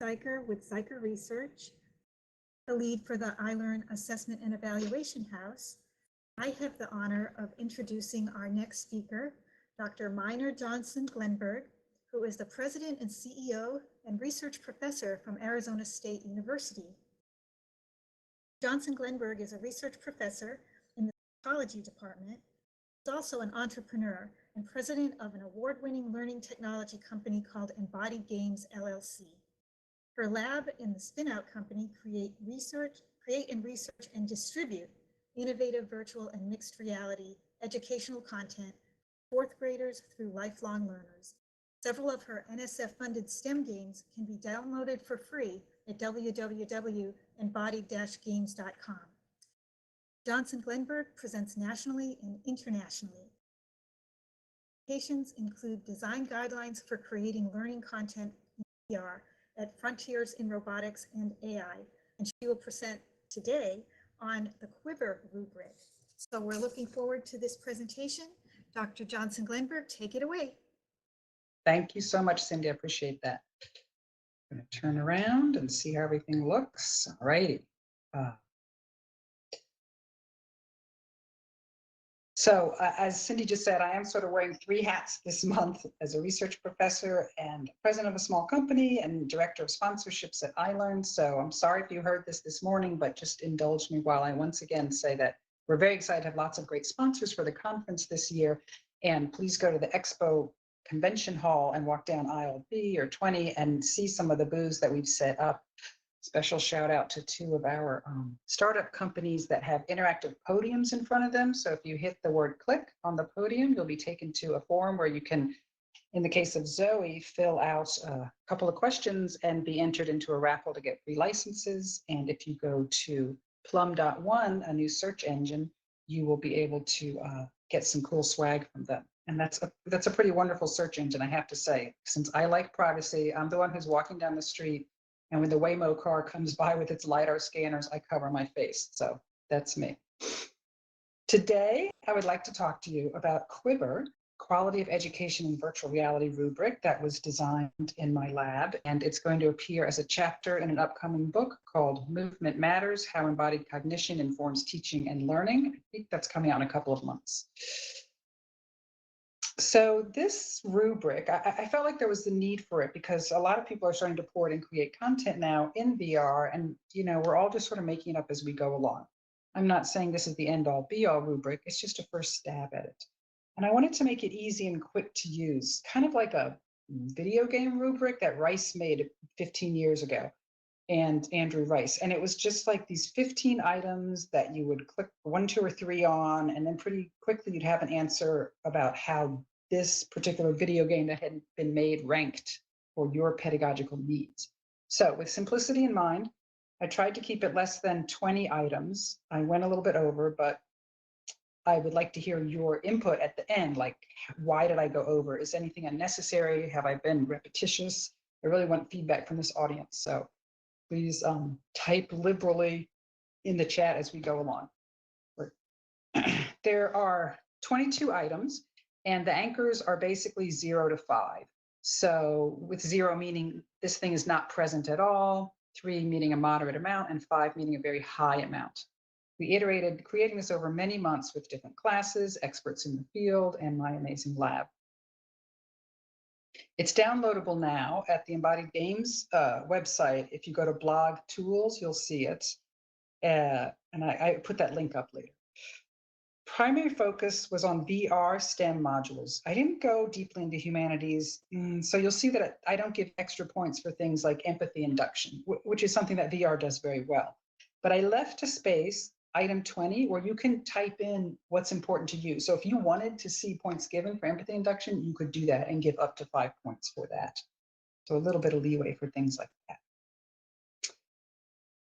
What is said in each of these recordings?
Zyker with Zyker Research, the lead for the iLearn Assessment and Evaluation House. I have the honor of introducing our next speaker, Dr. Mina Johnson-Glenberg, who is the President and CEO and Research Professor from Arizona State University. Johnson-Glenberg is a research professor in the psychology department. She's also an entrepreneur and president of an award-winning learning technology company called Embodied Games, LLC. Her lab and the spin-out company create and research and distribute innovative virtual and mixed reality educational content for fourth graders through lifelong learners. Several of her NSF-funded STEM games can be downloaded for free at www.embodied-games.com. Johnson-Glenberg presents nationally and internationally. Applications include design guidelines for creating learning content in VR at Frontiers in Robotics and AI, and she will present today on the QUIVRR rubric. So we're looking forward to this presentation. Dr. Johnson-Glenberg, take it away. Thank you so much, Cindy. I appreciate that. I'm going to turn around and see how everything looks. All righty. So as Cindy just said, I am sort of wearing 3 hats this month as a research professor and president of a small company and director of sponsorships at iLearn. So I'm sorry if you heard this morning, but just indulge me while I once again say that we're very excited to have lots of great sponsors for the conference this year. And please go to the Expo Convention Hall and walk down aisle B or 20 and see some of the booths that we've set up. Special shout out to 2 of our startup companies that have interactive podiums in front of them. So if you hit the word click on the podium, you'll be taken to a forum where you can, in the case of Zoe, fill out a couple of questions and be entered into a raffle to get free licenses. And if you go to plum.one, a new search engine, you will be able to get some cool swag from them. And that's a pretty wonderful search engine, I have to say. Since I like privacy, I'm the one who's walking down the street, and when the Waymo car comes by with its LiDAR scanners, I cover my face. So that's me. Today, I would like to talk to you about QUIVRR, Quality of Education in Virtual Reality rubric that was designed in my lab. And it's going to appear as a chapter in an upcoming book called Movement Matters, How Embodied Cognition Informs Teaching and Learning. I think that's coming out in a couple of months. So this rubric, I felt like there was the need for it because a lot of people are starting to port and create content now in VR, and we're all just sort of making it up as we go along. I'm not saying this is the end-all be-all rubric, it's just a first stab at it. And I wanted to make it easy and quick to use, kind of like a video game rubric that Rice made 15 years ago, and Andrew Rice. And it was just like these 15 items that you would click 1, 2, or 3 on, and then pretty quickly you'd have an answer about how this particular video game that had been made ranked for your pedagogical needs. So with simplicity in mind, I tried to keep it less than 20 items. I went a little bit over, but I would like to hear your input at the end, like why did I go over? Is anything unnecessary? Have I been repetitious? I really want feedback from this audience. So please type liberally in the chat as we go along. There are 22 items, and the anchors are basically 0 to 5. So with 0 meaning this thing is not present at all, 3 meaning a moderate amount, and 5 meaning a very high amount. We iterated creating this over many months with different classes, experts in the field, and my amazing lab. It's downloadable now at the Embodied Games website. If you go to blog tools, you'll see it. And I put that link up later. Primary focus was on VR STEM modules. I didn't go deeply into humanities, so you'll see that I don't give extra points for things like empathy induction, which is something that VR does very well. But I left a space, item 20, where you can type in what's important to you. So if you wanted to see points given for empathy induction, you could do that and give up to 5 points for that. So a little bit of leeway for things like that.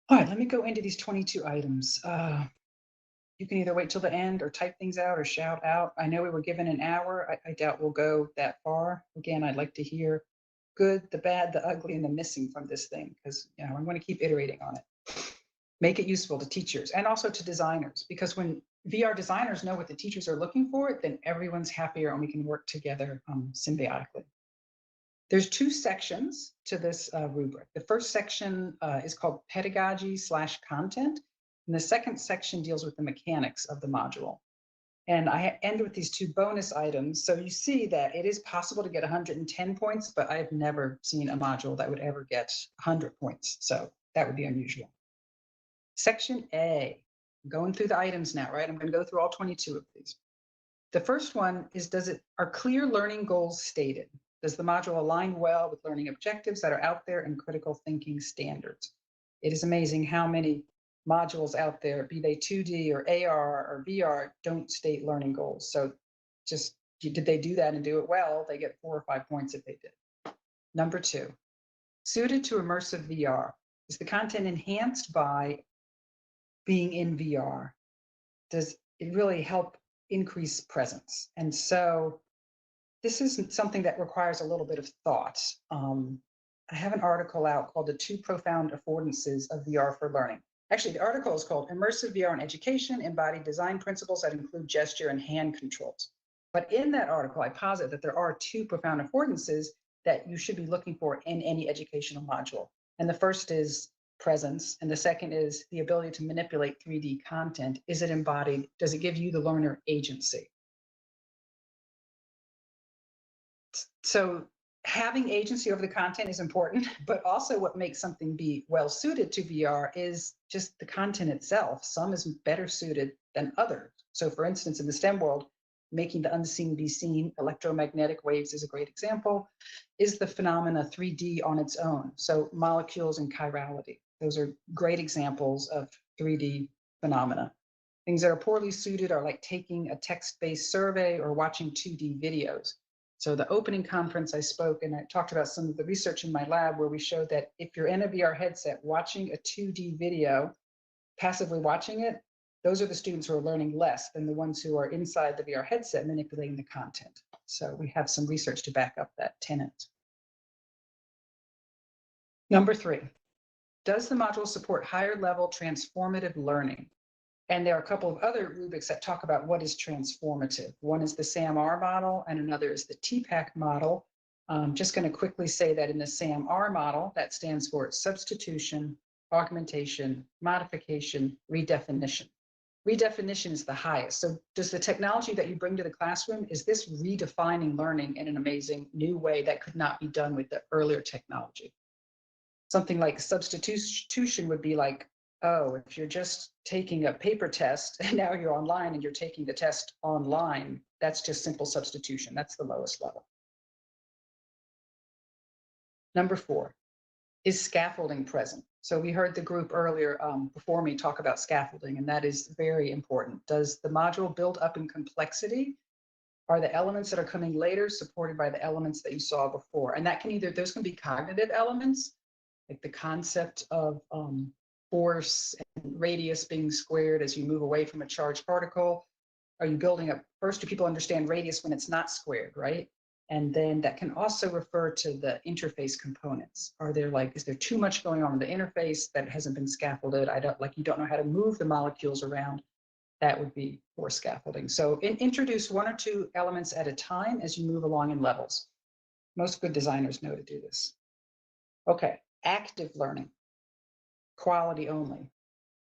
All right, let me go into these 22 items. You can either wait till the end or type things out or shout out. I know we were given an hour. I doubt we'll go that far. Again, I'd like to hear good, the bad, the ugly, and the missing from this thing, because I'm going to keep iterating on it. Make it useful to teachers and also to designers, because when VR designers know what the teachers are looking for, then everyone's happier and we can work together symbiotically. There's two sections to this rubric. The first section is called pedagogy/content, and the second section deals with the mechanics of the module. And I end with these two bonus items. So you see that it is possible to get 110 points, but I've never seen a module that would ever get 100 points. So that would be unusual. Section A, I'm going through the items now, right? I'm going to go through all 22 of these. The first one is, are clear learning goals stated? Does the module align well with learning objectives that are out there and critical thinking standards? It is amazing how many modules out there, be they 2D or AR or VR, don't state learning goals. So just, did they do that and do it well? They get 4 or 5 points if they did. Number 2, suited to immersive VR. Is the content enhanced by being in VR? Does it really help increase presence? And so this is something that requires a little bit of thought. I have an article out called The 2 Profound Affordances of VR for Learning. Actually, the article is called Immersive VR in Education, Embodied Design Principles that Include Gesture and Hand Controls. But in that article, I posit that there are 2 profound affordances that you should be looking for in any educational module. And the first is presence, and the second is the ability to manipulate 3D content. Is it embodied? Does it give you, the learner, agency? So having agency over the content is important, but also what makes something be well suited to VR is just the content itself. Some is better suited than others. So for instance, in the STEM world, making the unseen be seen, electromagnetic waves is a great example. Is the phenomena 3D on its own? So molecules and chirality, those are great examples of 3D phenomena. Things that are poorly suited are like taking a text-based survey or watching 2D videos. So the opening conference I spoke, and I talked about some of the research in my lab where we showed that if you're in a VR headset watching a 2D video, passively watching it, those are the students who are learning less than the ones who are inside the VR headset manipulating the content. So we have some research to back up that tenet. Number 3, does the module support higher level transformative learning? And there are a couple of other rubrics that talk about what is transformative. One is the SAM-R model, and another is the TPACK model. I'm just going to quickly say that in the SAM-R model, that stands for substitution, augmentation, modification, redefinition. Redefinition is the highest. So does the technology that you bring to the classroom, is this redefining learning in an amazing new way that could not be done with the earlier technology? Something like substitution would be like, oh, if you're just taking a paper test and now you're online and you're taking the test online, that's just simple substitution. That's the lowest level. Number 4, is scaffolding present? So we heard the group earlier before me talk about scaffolding, and that is very important. Does the module build up in complexity? Are the elements that are coming later supported by the elements that you saw before? And that can either, those can be cognitive elements, like the concept of force and radius being squared as you move away from a charged particle. Are you building up, first, do people understand radius when it's not squared, right? And then that can also refer to the interface components. Are there is there too much going on in the interface that hasn't been scaffolded? You don't know how to move the molecules around. That would be for scaffolding. So introduce 1 or 2 elements at a time as you move along in levels. Most good designers know to do this. Okay, active learning. Quality only.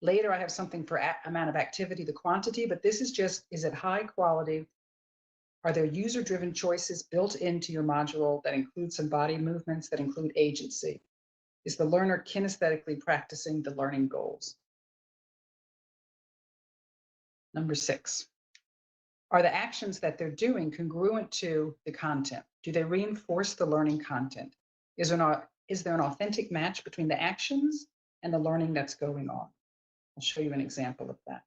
Later, I have something for amount of activity, the quantity, but this is just, is it high quality? Are there user-driven choices built into your module that include some body movements, that include agency? Is the learner kinesthetically practicing the learning goals? Number 6, are the actions that they're doing congruent to the content? Do they reinforce the learning content? Is there an authentic match between the actions and the learning that's going on? I'll show you an example of that.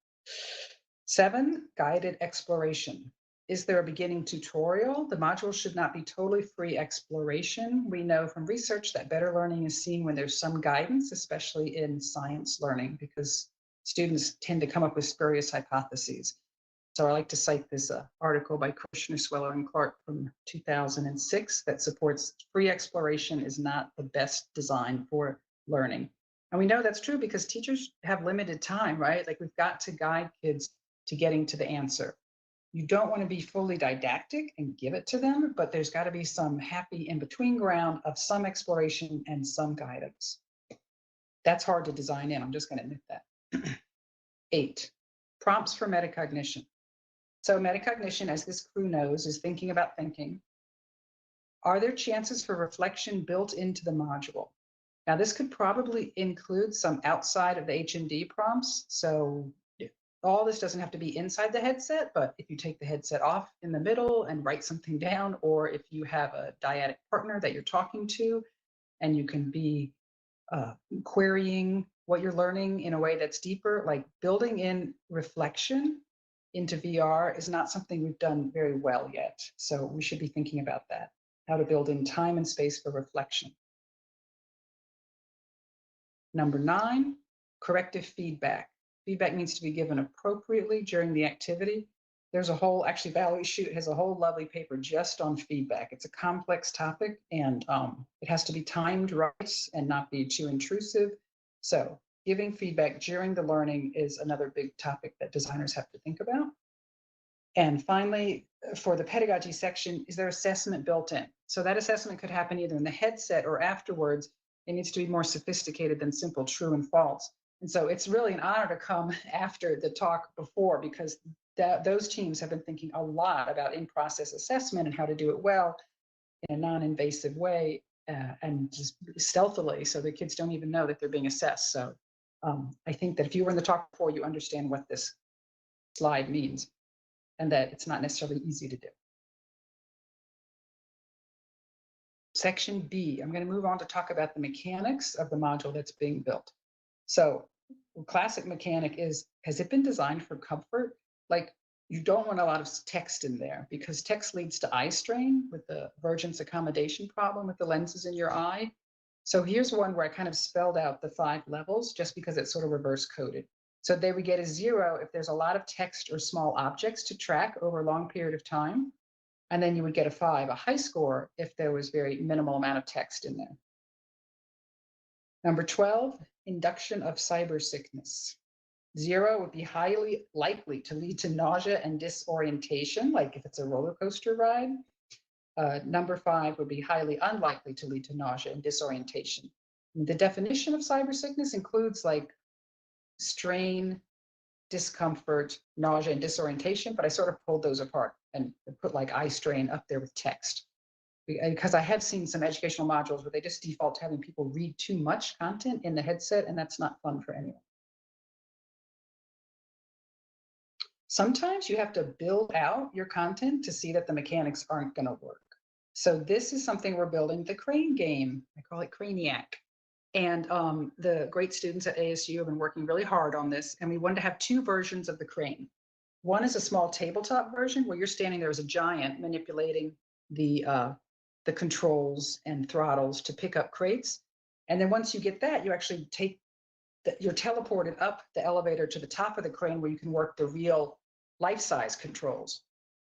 7, guided exploration. Is there a beginning tutorial? The module should not be totally free exploration. We know from research that better learning is seen when there's some guidance, especially in science learning, because students tend to come up with spurious hypotheses. So I like to cite this article by Kirshner, Sweller, and Clark from 2006 that supports free exploration is not the best design for learning. And we know that's true because teachers have limited time, right? Like, we've got to guide kids to getting to the answer. you don't want to be fully didactic and give it to them, but there's got to be some happy in-between ground of some exploration and some guidance. That's hard to design in, I'm just going to admit that. 8, prompts for metacognition. So metacognition, as this crew knows, is thinking about thinking. Are there chances for reflection built into the module? Now, this could probably include some outside of the H&D prompts. So all this doesn't have to be inside the headset, but if you take the headset off in the middle and write something down, or if you have a dyadic partner that you're talking to and you can be querying what you're learning in a way that's deeper, like building in reflection into VR is not something we've done very well yet. So we should be thinking about that, how to build in time and space for reflection. Number 9, corrective feedback. Feedback needs to be given appropriately during the activity. There's a whole, actually Valerie Shute has a whole lovely paper just on feedback. It's a complex topic and it has to be timed right and not be too intrusive. So giving feedback during the learning is another big topic that designers have to think about. And finally, for the pedagogy section, is there assessment built in? So that assessment could happen either in the headset or afterwards. It needs to be more sophisticated than simple true and false. And so it's really an honor to come after the talk before, because those teams have been thinking a lot about in-process assessment and how to do it well in a non-invasive way and just stealthily, so the kids don't even know that they're being assessed. So I think that if you were in the talk before, you understand what this slide means and that it's not necessarily easy to do. Section B, I'm going to move on to talk about the mechanics of the module that's being built. So classic mechanic is, has it been designed for comfort? Like, you don't want a lot of text in there because text leads to eye strain with the divergence accommodation problem with the lenses in your eye. So here's one where I kind of spelled out the 5 levels just because it's sort of reverse coded. So they would get a 0 if there's a lot of text or small objects to track over a long period of time. And then you would get a 5, a high score, if there was very minimal amount of text in there. Number 12, induction of cyber sickness. 0 would be highly likely to lead to nausea and disorientation, like if it's a roller coaster ride. Number 5 would be highly unlikely to lead to nausea and disorientation. And the definition of cyber sickness includes like strain, discomfort, nausea, and disorientation, but I sort of pulled those apart and put like eye strain up there with text. Because I have seen some educational modules where they just default to having people read too much content in the headset, and that's not fun for anyone. Sometimes you have to build out your content to see that the mechanics aren't going to work. So this is something we're building, the crane game. I call it Craniac. And the great students at ASU have been working really hard on this, and we wanted to have 2 versions of the crane. One is a small tabletop version where you're standing there as a giant manipulating the controls and throttles to pick up crates. And then once you get that, you actually you're teleported up the elevator to the top of the crane where you can work the real life-size controls.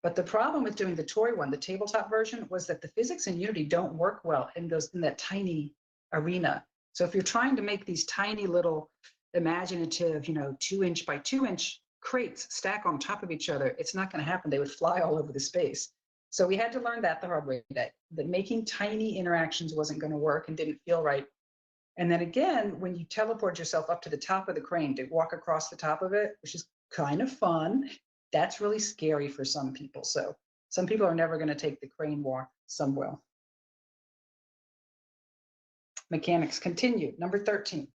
But the problem with doing the toy one, the tabletop version, was that the physics in Unity don't work well in that tiny arena. So if you're trying to make these tiny little imaginative, 2-inch by 2-inch crates stack on top of each other, it's not going to happen. They would fly all over the space. So we had to learn that the hard way, that making tiny interactions wasn't going to work and didn't feel right. And then again, when you teleport yourself up to the top of the crane to walk across the top of it, which is kind of fun, that's really scary for some people. So some people are never going to take the crane walk somewhere. Mechanics continue. Number 13.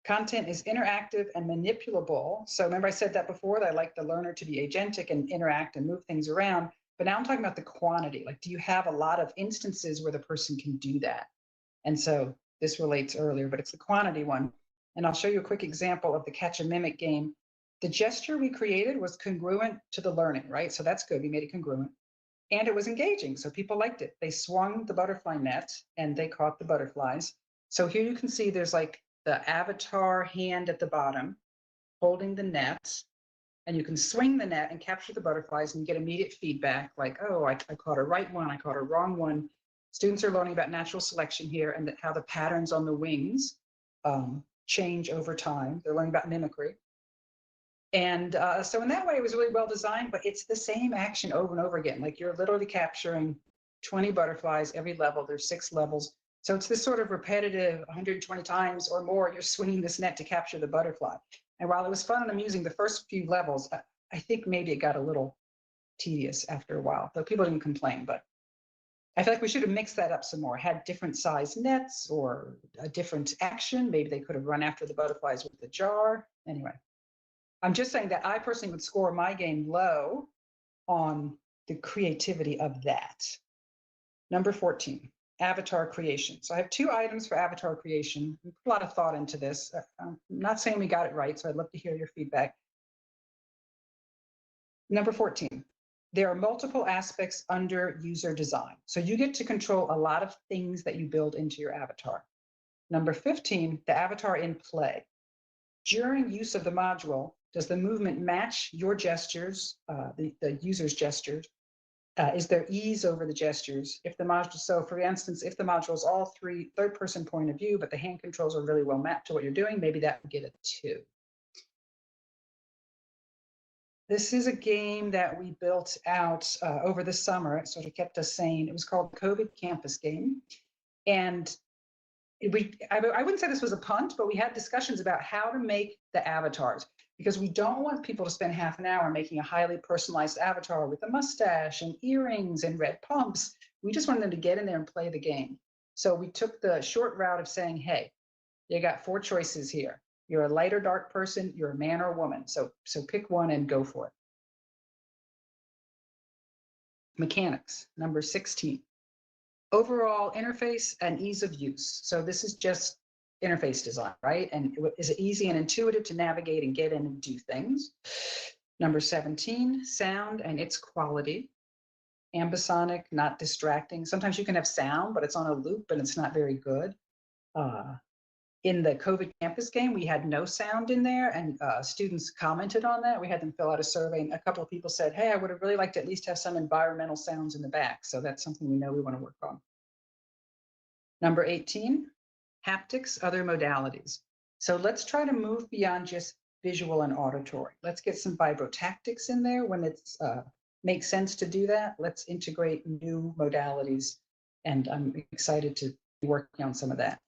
Content is interactive and manipulable. So remember I said that before, that I like the learner to be agentic and interact and move things around. But now I'm talking about the quantity. Like, do you have a lot of instances where the person can do that? And so this relates earlier, but it's the quantity one. And I'll show you a quick example of the catch a mimic game. The gesture we created was congruent to the learning, right? So that's good. We made it congruent. And it was engaging, so people liked it. They swung the butterfly net and they caught the butterflies. So here you can see there's like the avatar hand at the bottom holding the net, and you can swing the net and capture the butterflies and you get immediate feedback like, oh, I caught a right one, I caught a wrong one. Students are learning about natural selection here and how the patterns on the wings change over time. They're learning about mimicry. And so in that way, it was really well designed, but it's the same action over and over again. Like you're literally capturing 20 butterflies every level. There's 6 levels. So it's this sort of repetitive 120 times or more, you're swinging this net to capture the butterfly. And while it was fun and amusing the first few levels, I think maybe it got a little tedious after a while, though people didn't complain. But I feel like we should have mixed that up some more, had different size nets or a different action. Maybe they could have run after the butterflies with the jar. Anyway, I'm just saying that I personally would score my game low on the creativity of that. Number 14, avatar creation. So I have 2 items for avatar creation. We put a lot of thought into this. I'm not saying we got it right, so I'd love to hear your feedback. Number 14, there are multiple aspects under user design. So you get to control a lot of things that you build into your avatar. Number 15, the avatar in play. During use of the module, does the movement match your gestures, the user's gestures? Is there ease over the gestures? If the module, so for instance, if the module is all third-person point of view, but the hand controls are really well mapped to what you're doing, maybe that would get a 2. This is a game that we built out over the summer. It sort of kept us sane. It was called COVID Campus Game. And I wouldn't say this was a punt, but we had discussions about how to make the avatars, because we don't want people to spend half an hour making a highly personalized avatar with a mustache and earrings and red pumps. We just wanted them to get in there and play the game. So we took the short route of saying, hey, you got 4 choices here. You're a light or dark person, you're a man or a woman. So pick one and go for it. Mechanics, number 16. Overall interface and ease of use. So this is just interface design, right? And is it easy and intuitive to navigate and get in and do things? Number 17, sound and its quality. Ambisonic, not distracting. Sometimes you can have sound, but it's on a loop and it's not very good. In the COVID campus game, we had no sound in there, and students commented on that. We had them fill out a survey, and a couple of people said, hey, I would have really liked to at least have some environmental sounds in the back. So that's something we know we want to work on. Number 18, haptics, other modalities. So let's try to move beyond just visual and auditory. Let's get some vibrotactics in there when it makes sense to do that. Let's integrate new modalities, and I'm excited to be working on some of that.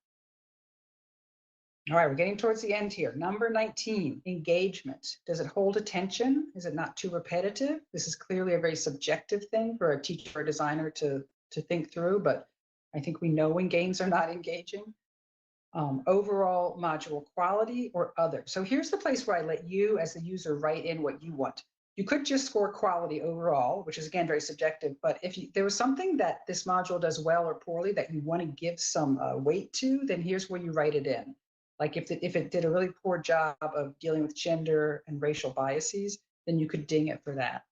All right, we're getting towards the end here. Number 19, engagement. Does it hold attention? Is it not too repetitive? This is clearly a very subjective thing for a teacher or a designer to think through, but I think we know when games are not engaging. Overall module quality or other. So here's the place where I let you as the user write in what you want. You could just score quality overall, which is again very subjective, but if there was something that this module does well or poorly that you want to give some weight to, then here's where you write it in. Like if it did a really poor job of dealing with gender and racial biases, then you could ding it for that.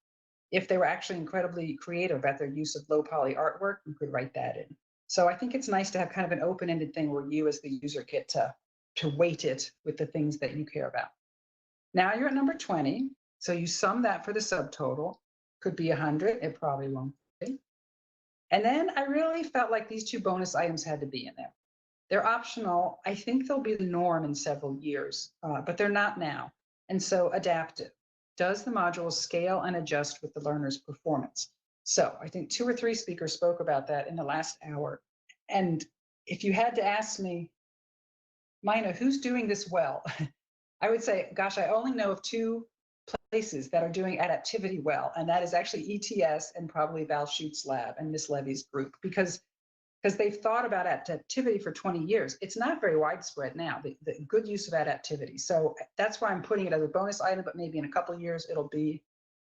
If they were actually incredibly creative about their use of low poly artwork, you could write that in. So I think it's nice to have kind of an open-ended thing where you as the user get to weight it with the things that you care about. Now you're at number 20. So you sum that for the subtotal. Could be 100, it probably won't be. And then I really felt like these 2 bonus items had to be in there. They're optional. I think they'll be the norm in several years, but they're not now. And so adaptive. Does the module scale and adjust with the learner's performance? So I think 2 or 3 speakers spoke about that in the last hour. And if you had to ask me, Mina, who's doing this well? I would say, gosh, I only know of 2 places that are doing adaptivity well, and that is actually ETS and probably Val Schutz's lab and Miss Levy's group, because they've thought about adaptivity for 20 years. It's not very widespread now, the good use of adaptivity. So that's why I'm putting it as a bonus item, but maybe in a couple of years, it'll be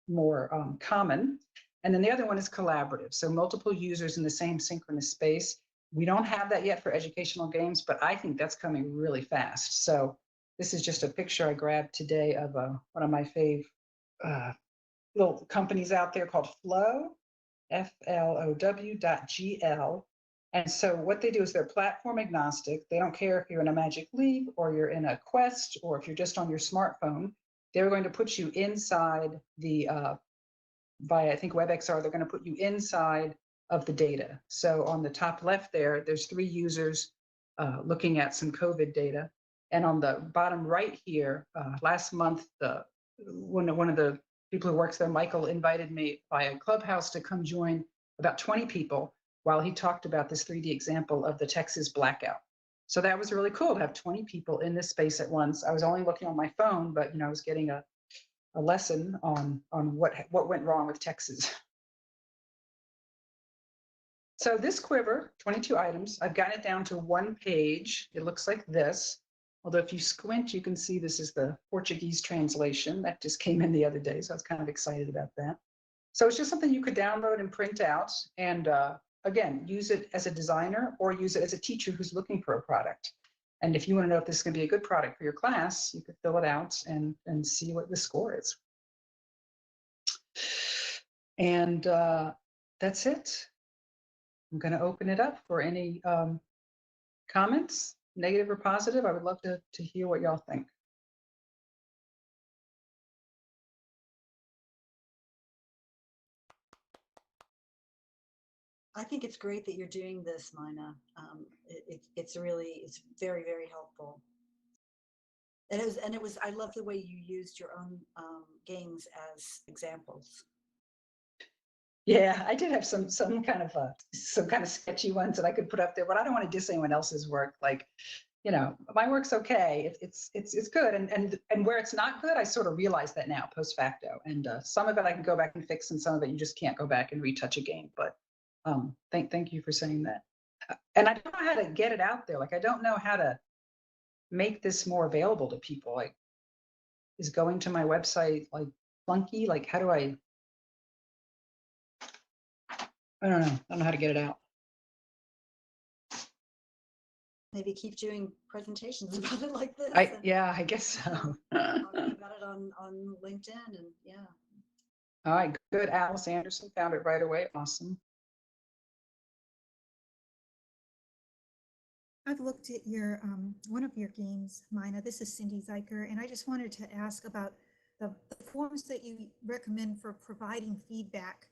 more common. And then the other one is collaborative. So multiple users in the same synchronous space. We don't have that yet for educational games, but I think that's coming really fast. So this is just a picture I grabbed today of one of my fave little companies out there called Flow, FLOW.GL. And so what they do is they're platform agnostic. They don't care if you're in a Magic Leap or you're in a Quest or if you're just on your smartphone. They're going to put you inside the, via I think WebXR, they're going to put you inside of the data. So on the top left there's 3 users looking at some COVID data. And on the bottom right here, last month, the one of the people who works there, Michael, invited me via Clubhouse to come join about 20 people while he talked about this 3D example of the Texas blackout. So that was really cool to have 20 people in this space at once. I was only looking on my phone, but I was getting a lesson on what went wrong with Texas. So this quiver, 22 items, I've gotten it down to one page. It looks like this. Although if you squint, you can see this is the Portuguese translation that just came in the other day. So I was kind of excited about that. So it's just something you could download and print out. And again, use it as a designer or use it as a teacher who's looking for a product. And if you want to know if this is going to be a good product for your class, you could fill it out and see what the score is. And that's it. I'm going to open it up for any comments, negative or positive. I would love to hear what y'all think. I think it's great that you're doing this, Mina. It's very, very helpful. And it was, I love the way you used your own games as examples. Yeah, I did have some kind of sketchy ones that I could put up there, but I don't want to diss anyone else's work. Like, my work's okay. It's good, and where it's not good, I sort of realize that now post facto. And some of it I can go back and fix, and some of it you just can't go back and retouch a game. But thank you for saying that. And I don't know how to get it out there. Like, I don't know how to make this more available to people. Like, is going to my website like clunky? Like, how do I don't know. I don't know how to get it out. Maybe keep doing presentations about it like this. Yeah, I guess so. Talking about it on LinkedIn, and yeah. All right, good. Alice Anderson found it right away. Awesome. I've looked at your one of your games, Mina. This is Cindy Zeiker, and I just wanted to ask about the forms that you recommend for providing feedback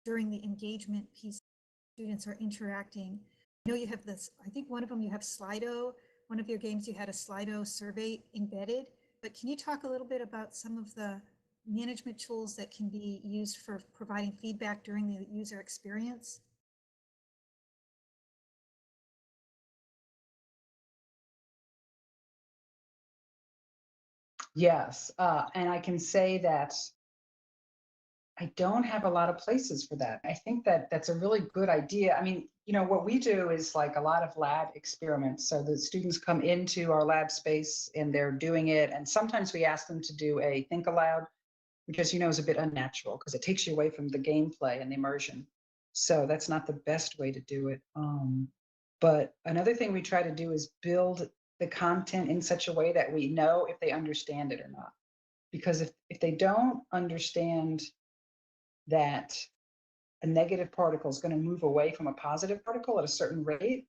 during the engagement piece. Students are interacting. I know you have this, I think one of them you have Slido. One of your games you had a Slido survey embedded, but can you talk a little bit about some of the management tools that can be used for providing feedback during the user experience? Yes, and I can say that I don't have a lot of places for that. I think that that's a really good idea. I mean, what we do is like a lot of lab experiments. So the students come into our lab space and they're doing it. And sometimes we ask them to do a think aloud, which is a bit unnatural because it takes you away from the gameplay and the immersion. So that's not the best way to do it. But another thing we try to do is build the content in such a way that we know if they understand it or not. Because if they don't understand that a negative particle is going to move away from a positive particle at a certain rate,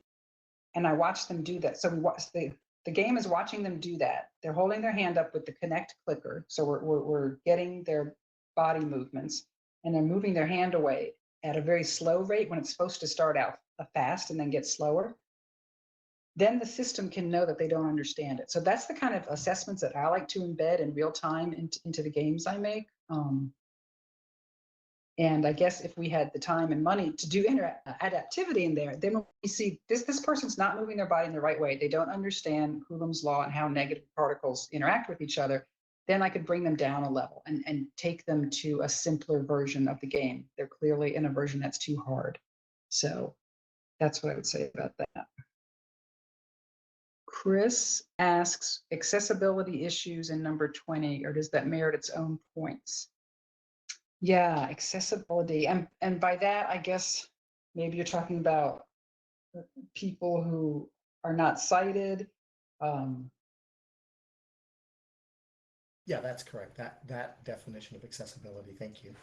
and I watch them do that. So we watch the game is watching them do that. They're holding their hand up with the connect clicker, so we're getting their body movements, and they're moving their hand away at a very slow rate when it's supposed to start out fast and then get slower. Then the system can know that they don't understand it. So that's the kind of assessments that I like to embed in real time into the games I make. And I guess if we had the time and money to do adaptivity in there, then when we see this person's not moving their body in the right way, they don't understand Coulomb's law and how negative particles interact with each other, then I could bring them down a level and take them to a simpler version of the game. They're clearly in a version that's too hard. So that's what I would say about that. Chris asks, accessibility issues in number 20, or does that merit its own points? Yeah, accessibility. And by that, I guess maybe you're talking about people who are not sighted. Yeah, that's correct. That definition of accessibility. Thank you.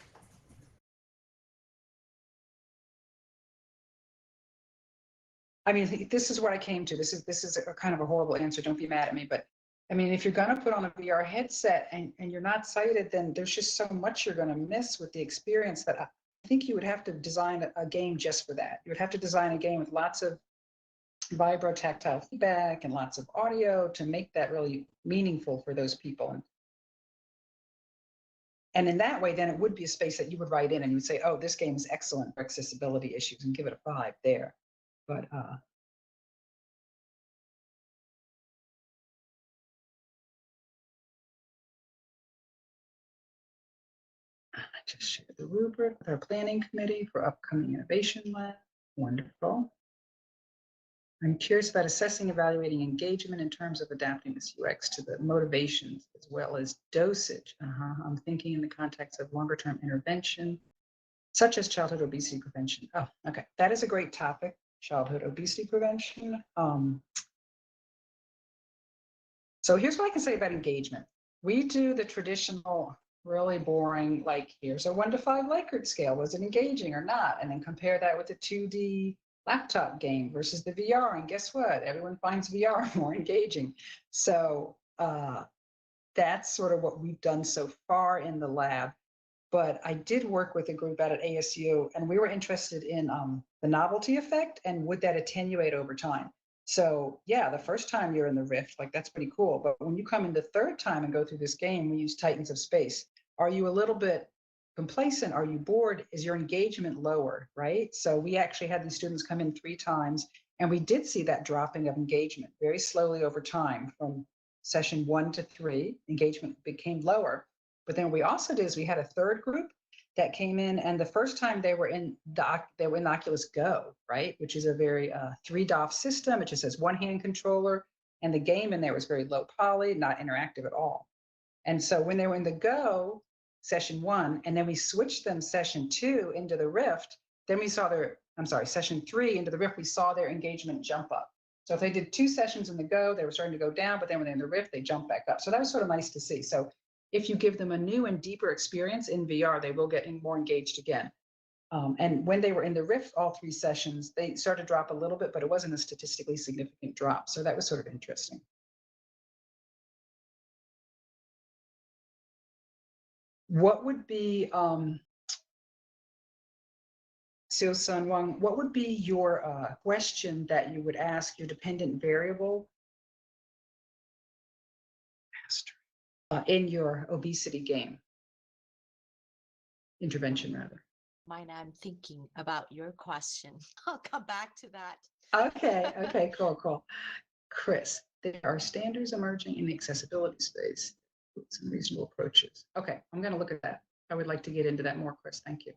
I mean, this is what I came to. This is a kind of a horrible answer. Don't be mad at me, but I mean, if you're going to put on a VR headset and you're not sighted, then there's just so much you're going to miss with the experience that I think you would have to design a game just for that. You would have to design a game with lots of vibrotactile feedback and lots of audio to make that really meaningful for those people. And And in that way, then it would be a space that you would write in and you would say, oh, this game is excellent for accessibility issues and give it a 5 there. But I just shared the rubric with our planning committee for upcoming innovation lab. Wonderful. I'm curious about assessing, evaluating engagement in terms of adapting this UX to the motivations as well as dosage. I'm thinking in the context of longer term intervention, such as childhood obesity prevention. Oh, okay. That is a great topic, childhood obesity prevention. So here's what I can say about engagement. We do the traditional, really boring, like here's a 1 to 5 Likert scale. Was it engaging or not? And then compare that with the 2D laptop game versus the VR. And guess what? Everyone finds VR more engaging. So that's sort of what we've done so far in the lab. But I did work with a group out at ASU, and we were interested in the novelty effect and would that attenuate over time? So yeah, the first time you're in the rift, like that's pretty cool. But when you come in the third time and go through this game, we use Titans of Space. Are you a little bit complacent? Are you bored? Is your engagement lower, right? So we actually had the students come in 3 times, and we did see that dropping of engagement very slowly over time from session 1 to 3, engagement became lower. But then what we also did is we had a third group that came in, and the first time they were in the Oculus Go, right, which is a very 3 DOF system. It just has 1 hand controller, and the game in there was very low poly, not interactive at all. And so when they were in the Go session 1, and then we switched them session 2 into the Rift, then we saw session 3 into the Rift, we saw their engagement jump up. So if they did 2 sessions in the Go, they were starting to go down, but then when they're in the Rift, they jump back up. So that was sort of nice to see. So if you give them a new and deeper experience in VR, they will get more engaged again. And when they were in the Rift, all 3 sessions, they started to drop a little bit, but it wasn't a statistically significant drop. So that was sort of interesting. What would be, Seo Sun Wang, what would be your question that you would ask your dependent variable in your obesity game? Intervention, rather. Mine, I'm thinking about your question. I'll come back to that. Okay, cool. Chris, there are standards emerging in the accessibility space. Some reasonable approaches. Okay, I'm going to look at that. I would like to get into that more, Chris. Thank you.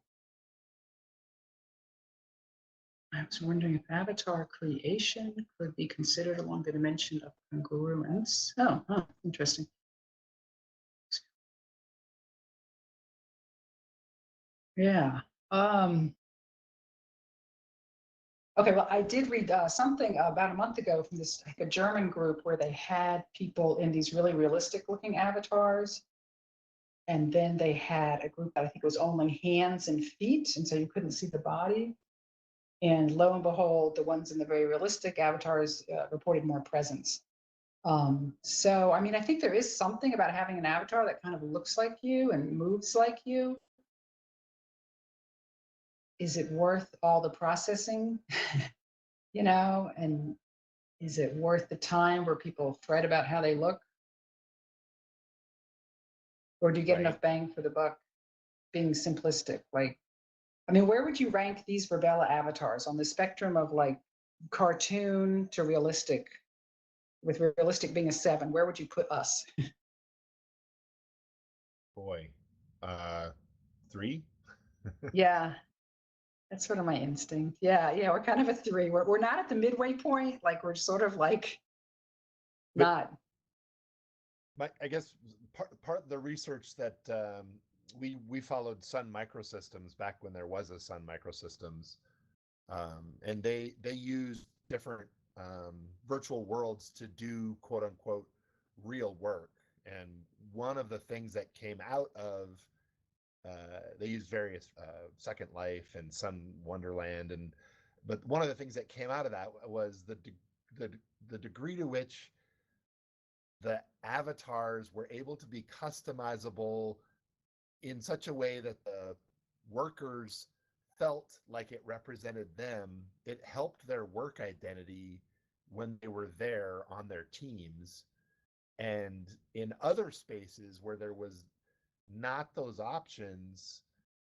I was wondering if avatar creation could be considered along the dimension of congruence. Oh, interesting. Yeah. Okay, well, I did read something about a month ago from this like a German group where they had people in these really realistic looking avatars. And then they had a group that I think was only hands and feet, and so you couldn't see the body. And lo and behold, the ones in the very realistic avatars reported more presence. So, I mean, I think there is something about having an avatar that kind of looks like you and moves like you. Is it worth all the processing, you know, and is it worth the time where people fret about how they look? Or do you get enough bang for the buck being simplistic? Like, I mean, where would you rank these Verbella avatars on the spectrum of like cartoon to realistic, with realistic being a 7? Where would you put us? Boy, 3. Yeah, that's sort of my instinct. Yeah, we're kind of a 3. We're not at the midway point. Like we're sort of like not. I guess part of the research that we followed Sun Microsystems back when there was a Sun Microsystems, and they used different virtual worlds to do quote unquote real work. And one of the things that came out of they used various Second Life and Sun Wonderland, but one of the things that came out of that was the degree to which the avatars were able to be customizable in such a way that the workers felt like it represented them. It helped their work identity when they were there on their teams. And in other spaces where there was not those options,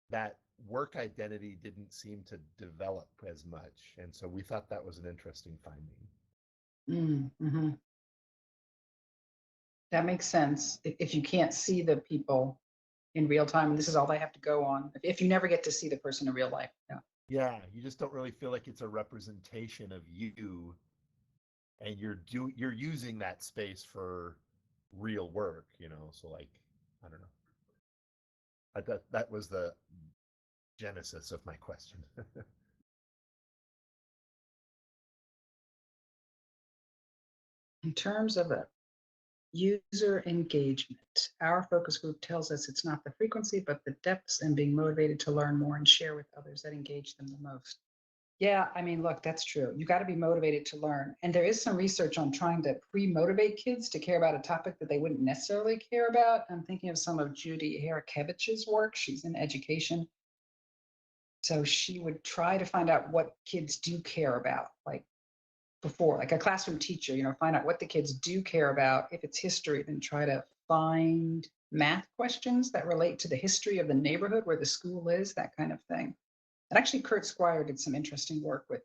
that work identity didn't seem to develop as much. And so we thought that was an interesting finding. Mm-hmm. That makes sense. If you can't see the people in real time, and this is all they have to go on, if you never get to see the person in real life. Yeah. Yeah, you just don't really feel like it's a representation of you, and you're using that space for real work, So like, I don't know. That was the genesis of my question. In terms of a user engagement, our focus group tells us it's not the frequency, but the depths and being motivated to learn more and share with others that engage them the most. Yeah, I mean, look, that's true. You got to be motivated to learn. And there is some research on trying to pre-motivate kids to care about a topic that they wouldn't necessarily care about. I'm thinking of some of Judy Harakevich's work. She's in education. So she would try to find out what kids do care about, like before, like a classroom teacher, find out what the kids do care about. If it's history, then try to find math questions that relate to the history of the neighborhood where the school is, that kind of thing. And actually, Kurt Squire did some interesting work with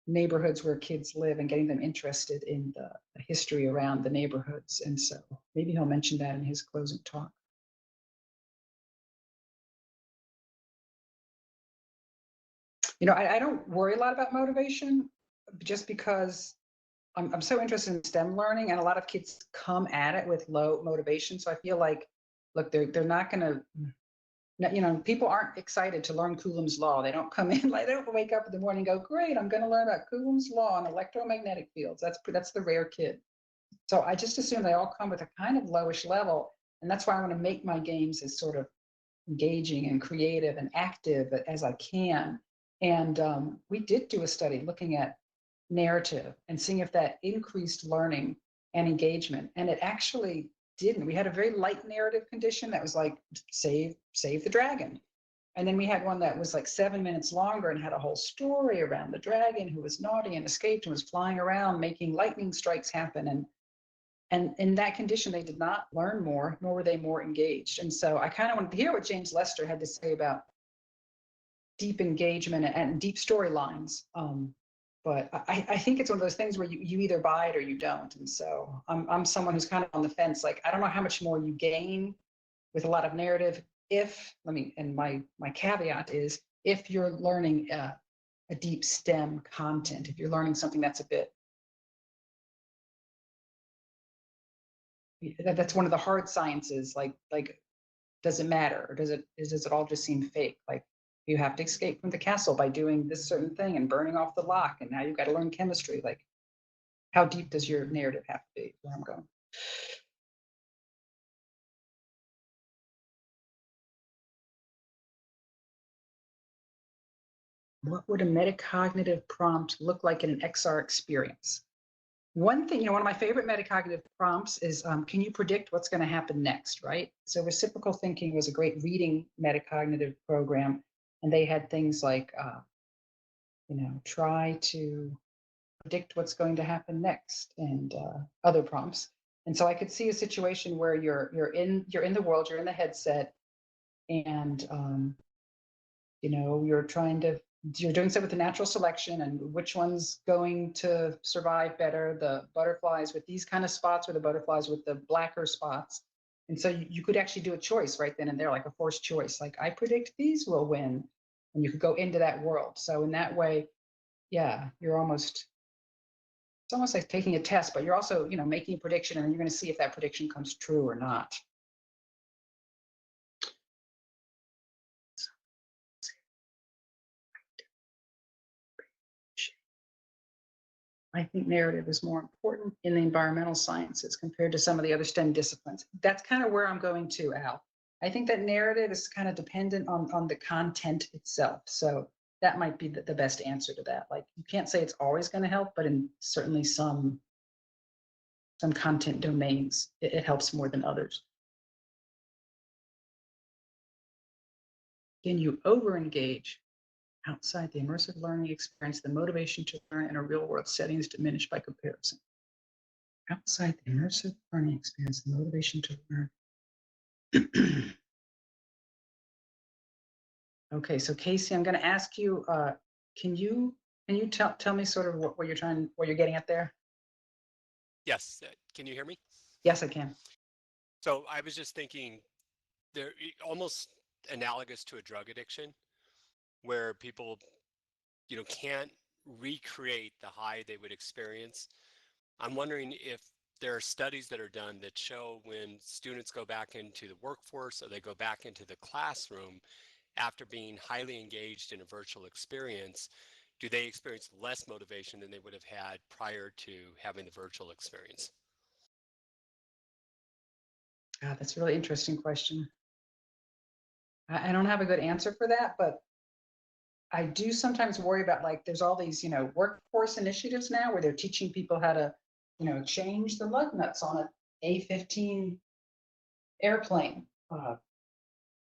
neighborhoods where kids live and getting them interested in the history around the neighborhoods. And so maybe he'll mention that in his closing talk. I don't worry a lot about motivation just because I'm so interested in STEM learning, and a lot of kids come at it with low motivation. So I feel like, look, they're not going to, people aren't excited to learn Coulomb's law. They don't come in, like, they don't wake up in the morning and go, great, I'm going to learn about Coulomb's law and electromagnetic fields. That's the rare kid. So I just assume they all come with a kind of lowish level. And that's why I want to make my games as sort of engaging and creative and active as I can. And we did do a study looking at narrative and seeing if that increased learning and engagement. And it actually didn't. We had a very light narrative condition that was like, save the dragon. And then we had one that was like 7 minutes longer and had a whole story around the dragon who was naughty and escaped and was flying around making lightning strikes happen. And in that condition, they did not learn more, nor were they more engaged. And so I kind of wanted to hear what James Lester had to say about deep engagement and deep storylines. But I think it's one of those things where you either buy it or you don't. And so I'm someone who's kind of on the fence. Like, I don't know how much more you gain with a lot of narrative and my caveat is, if you're learning a deep STEM content, if you're learning something that's a bit, that's one of the hard sciences, like does it matter, or does it all just seem fake? Like, you have to escape from the castle by doing this certain thing and burning off the lock, and now you've got to learn chemistry. Like, how deep does your narrative have to be? Where I'm going. What would a metacognitive prompt look like in an XR experience? One thing, one of my favorite metacognitive prompts is, can you predict what's going to happen next, right? So reciprocal thinking was a great reading metacognitive program, and they had things like, try to predict what's going to happen next, and other prompts. And so I could see a situation where you're in the world, you're in the headset, and you're doing so with the natural selection, and which one's going to survive better, the butterflies with these kind of spots or the butterflies with the blacker spots. And so you could actually do a choice right then and there, like a forced choice, like, I predict these will win, and you could go into that world. So in that way, yeah, it's almost like taking a test, but you're also, making a prediction, and you're going to see if that prediction comes true or not. I think narrative is more important in the environmental sciences compared to some of the other STEM disciplines. That's kind of where I'm going to, Al. I think that narrative is kind of dependent on the content itself. So that might be the best answer to that. Like, you can't say it's always going to help, but in certainly some content domains, it helps more than others. Can you over-engage outside the immersive learning experience? The motivation to learn in a real-world setting is diminished by comparison. Outside the immersive learning experience, the motivation to learn. Okay, so Casey, I'm going to ask you, can you tell me sort of what you're getting at there? Yes. Can you hear me? Yes, I can. So I was just thinking they're almost analogous to a drug addiction where people, can't recreate the high they would experience. I'm wondering if there are studies that are done that show when students go back into the workforce or they go back into the classroom after being highly engaged in a virtual experience, do they experience less motivation than they would have had prior to having the virtual experience? God, that's a really interesting question. I don't have a good answer for that, but I do sometimes worry about, like, there's all these, workforce initiatives now where they're teaching people how to, change the lug nuts on an A-15 airplane.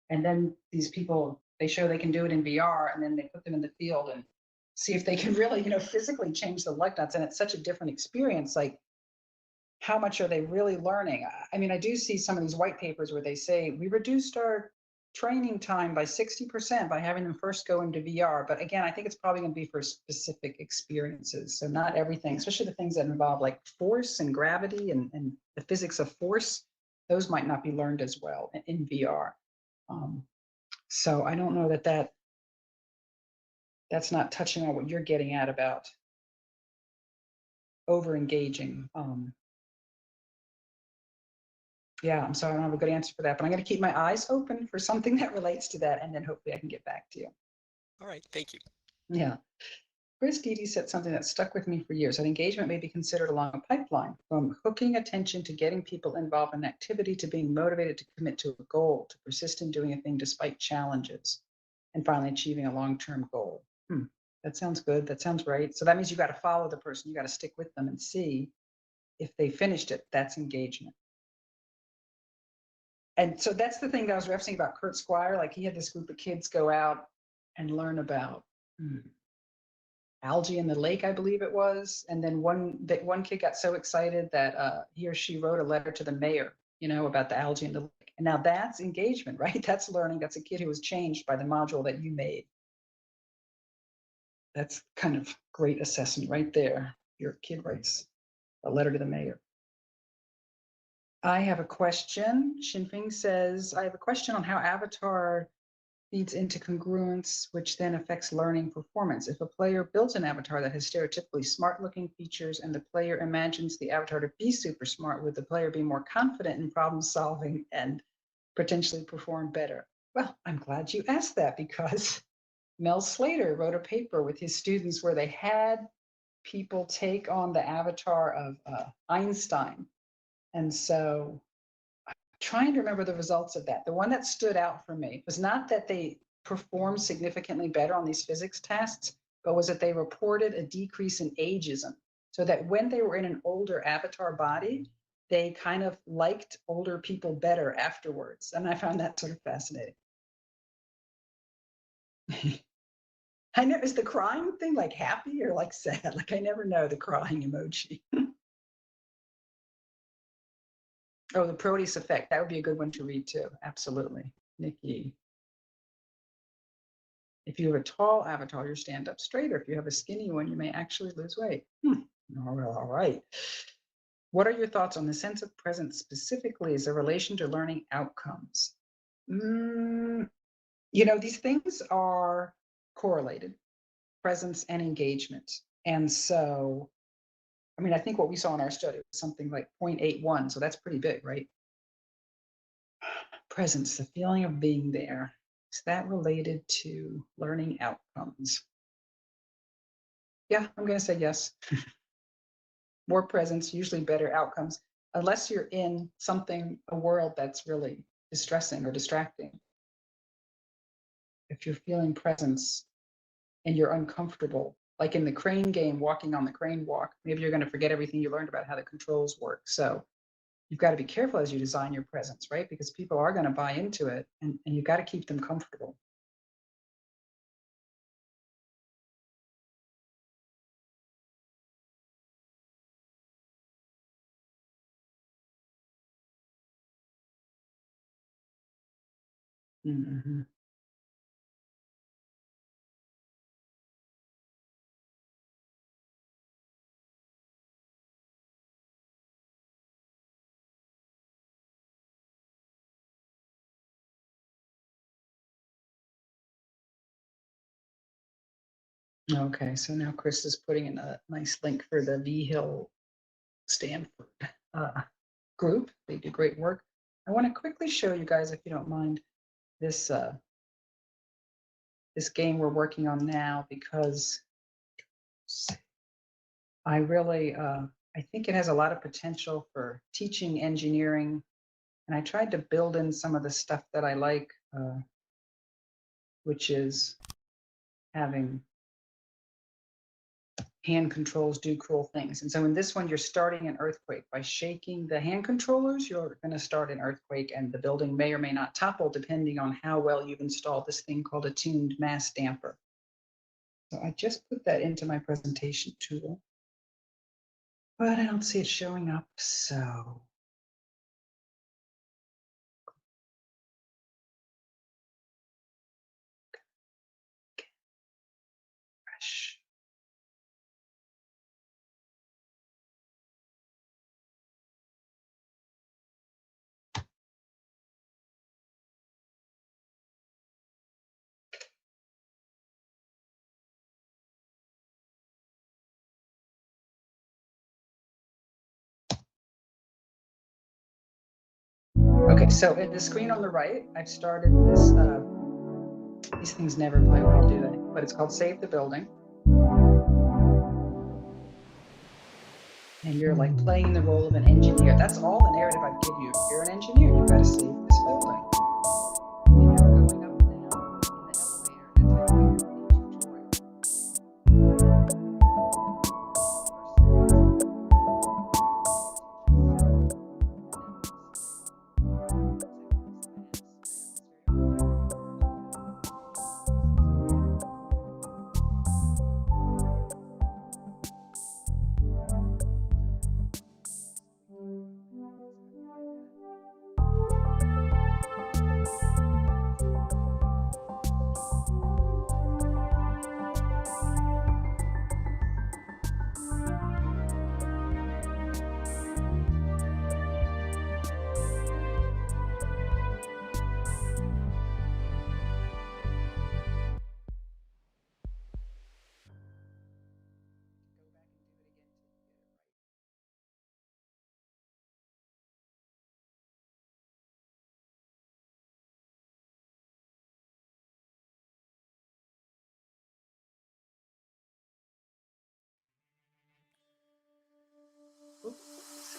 And then these people, they show they can do it in VR, and then they put them in the field and see if they can really, physically change the lug nuts. And it's such a different experience. Like, how much are they really learning? I mean, I do see some of these white papers where they say we reduced our training time by 60% by having them first go into VR. But again, I think it's probably going to be for specific experiences. So not everything, especially the things that involve like force and gravity and the physics of force, those might not be learned as well in VR. So I don't know that's not touching on what you're getting at about over engaging. Yeah, I'm sorry, I don't have a good answer for that, but I'm going to keep my eyes open for something that relates to that, and then hopefully I can get back to you. All right, thank you. Yeah. Chris Dede said something that stuck with me for years, that engagement may be considered along a pipeline, from hooking attention to getting people involved in activity, to being motivated to commit to a goal, to persist in doing a thing despite challenges, and finally achieving a long-term goal. That sounds good. That sounds right. So that means you got to follow the person. You got to stick with them and see if they finished it. That's engagement. And so that's the thing that I was referencing about Kurt Squire. Like, he had this group of kids go out and learn about algae in the lake, I believe it was. And then one kid got so excited that he or she wrote a letter to the mayor, about the algae in the lake. And now that's engagement, right? That's learning. That's a kid who was changed by the module that you made. That's kind of great assessment right there. Your kid writes a letter to the mayor. I have a question. Xinfeng says, I have a question on how avatar feeds into congruence, which then affects learning performance. If a player builds an avatar that has stereotypically smart-looking features and the player imagines the avatar to be super smart, would the player be more confident in problem solving and potentially perform better? Well, I'm glad you asked that, because Mel Slater wrote a paper with his students where they had people take on the avatar of Einstein. And so I'm trying to remember the results of that. The one that stood out for me was not that they performed significantly better on these physics tests, but was that they reported a decrease in ageism. So that when they were in an older avatar body, they kind of liked older people better afterwards. And I found that sort of fascinating. I know, is the crying thing like happy or like sad? Like, I never know the crying emoji. Oh, the Proteus effect. That would be a good one to read too. Absolutely. Nikki. If you have a tall avatar, you stand up straighter. If you have a skinny one, you may actually lose weight. All right. What are your thoughts on the sense of presence specifically as a relation to learning outcomes? These things are correlated, presence and engagement. And so, I mean, I think what we saw in our study was something like 0.81. So that's pretty big, right? Presence, the feeling of being there. Is that related to learning outcomes? Yeah, I'm going to say yes. More presence, usually better outcomes, unless you're in a world that's really distressing or distracting. If you're feeling presence and you're uncomfortable, like in the crane game, walking on the crane walk, maybe you're going to forget everything you learned about how the controls work. So you've got to be careful as you design your presence, right? Because people are going to buy into it, and you've got to keep them comfortable. Okay, so now Chris is putting in a nice link for the V Hill Stanford group. They do great work. I want to quickly show you guys, if you don't mind, this this game we're working on now, because I really I think it has a lot of potential for teaching engineering, and I tried to build in some of the stuff that I like, which is having hand controls do cruel things. And so in this one, you're starting an earthquake. By shaking the hand controllers, you're going to start an earthquake, and the building may or may not topple depending on how well you've installed this thing called a tuned mass damper. So I just put that into my presentation tool, but I don't see it showing up. So fresh. Okay, so at the screen on the right, I've started this, these things never play well, do they? But it's called Save the Building. And you're like playing the role of an engineer. That's all the narrative I give you. If you're an engineer, you've got to save this building. And you're going up now in the elevator. That's how you get your tutorial.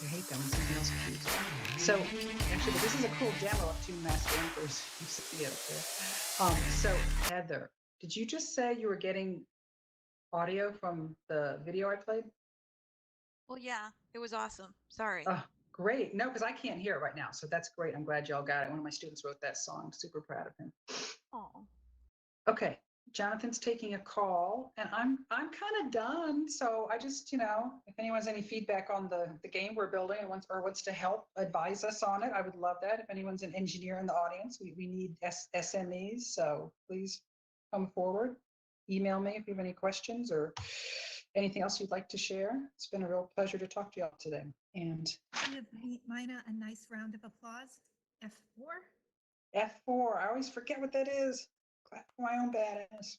I hate that when something else cues. So actually, this is a cool demo of two mass dampers. You see it up there. So Heather, did you just say you were getting audio from the video I played? Well, yeah, it was awesome. Sorry. Oh, great. No, because I can't hear it right now. So that's great. I'm glad y'all got it. One of my students wrote that song. Super proud of him. Oh. Okay. Jonathan's taking a call, and I'm kind of done. So I just, if anyone has any feedback on the game we're building and wants to help advise us on it, I would love that. If anyone's an engineer in the audience, we need SMEs. So please come forward. Email me if you have any questions or anything else you'd like to share. It's been a real pleasure to talk to y'all today. And Give Mina a nice round of applause. F4. F4, I always forget what that is. Clap for my own badass.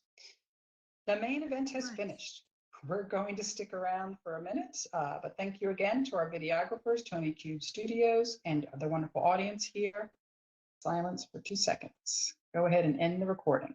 The main event has finished. We're going to stick around for a minute, but thank you again to our videographers, Tony Cube Studios, and the wonderful audience here. Silence for 2 seconds. Go ahead and end the recording.